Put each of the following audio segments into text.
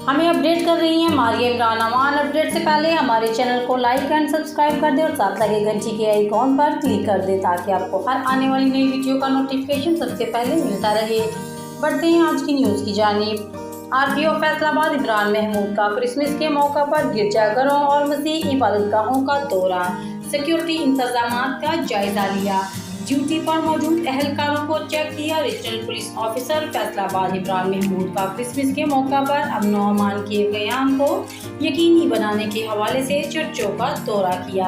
ہمیں اپڈیٹ کر رہی ہیں ماریہ عمران امان۔ اپڈیٹ سے پہلے ہمارے چینل کو لائک اینڈ سبسکرائب کر دیں اور ساتھ لگے گھنٹی کے آئیکن پر کلک کر دیں تاکہ آپ کو ہر آنے والی نئی ویڈیو کا نوٹیفیکیشن سب سے پہلے ملتا رہے۔ بڑھتے ہیں آج کی نیوز کی جانب۔ RTO فیصل آباد عمران محمود کا کرسمس کے موقع پر گرجا گھروں اور مسیحی عبادت گاہوں کا دورہ، سیکیورٹی انتظامات کا جائزہ لیا، ڈیوٹی پر موجود اہلکاروں کو چیک کیا۔ ریجنل پولیس آفیسر فیصل آباد عمران محمود کا کرسمس کے موقع پر امن و امان کے قیام کو یقینی بنانے کے حوالے سے چرچوں کا دورہ کیا۔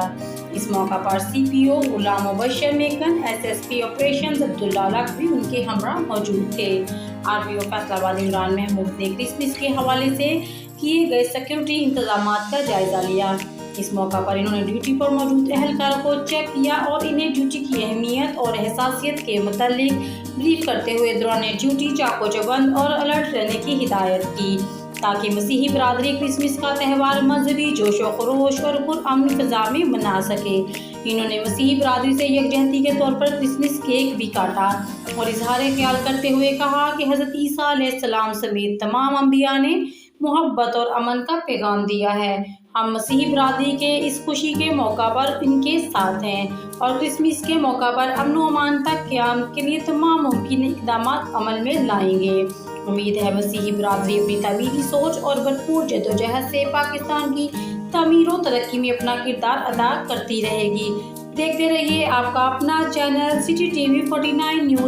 اس موقع پر CPO غلام مبشر میکن، SSP آپریشنز عبداللہ لکھوی ان کے ہمراہ موجود تھے۔ RTO فیصل آباد عمران محمود نے کرسمس کے حوالے سے کیے گئے سیکیورٹی انتظامات کا جائزہ لیا۔ اس موقع پر انہوں نے ڈیوٹی پر موجود اہلکاروں کو چیک کیا اور انہیں ڈیوٹی کی اہمیت اور حساسیت کے متعلق بریف کرتے ہوئے دوران ڈیوٹی چاق و چوبند اور الرٹ رہنے کی ہدایت کی تاکہ مسیحی برادری کرسمس کا تہوار مذہبی جوش و خروش اور پرامن فضا میں منا سکے۔ انہوں نے مسیحی برادری سے یکجہتی کے طور پر کرسمس کیک بھی کاٹا اور اظہار خیال کرتے ہوئے کہا کہ حضرت عیسیٰ علیہ السلام سمیت تمام انبیاء نے محبت اور امن کا پیغام دیا ہے۔ ہم مسیحی برادری کے اس خوشی کے موقع پر ان کے ساتھ ہیں اور کرسمس کے موقع پر امن و امان تک قیام کے لیے تمام ممکنہ اقدامات عمل میں لائیں گے۔ امید ہے مسیحی برادری اپنی تعمیری سوچ اور بھرپور جدوجہد سے پاکستان کی تعمیر و ترقی میں اپنا کردار ادا کرتی رہے گی۔ دیکھتے رہیے آپ کا اپنا چینل City TV 49 نیوز۔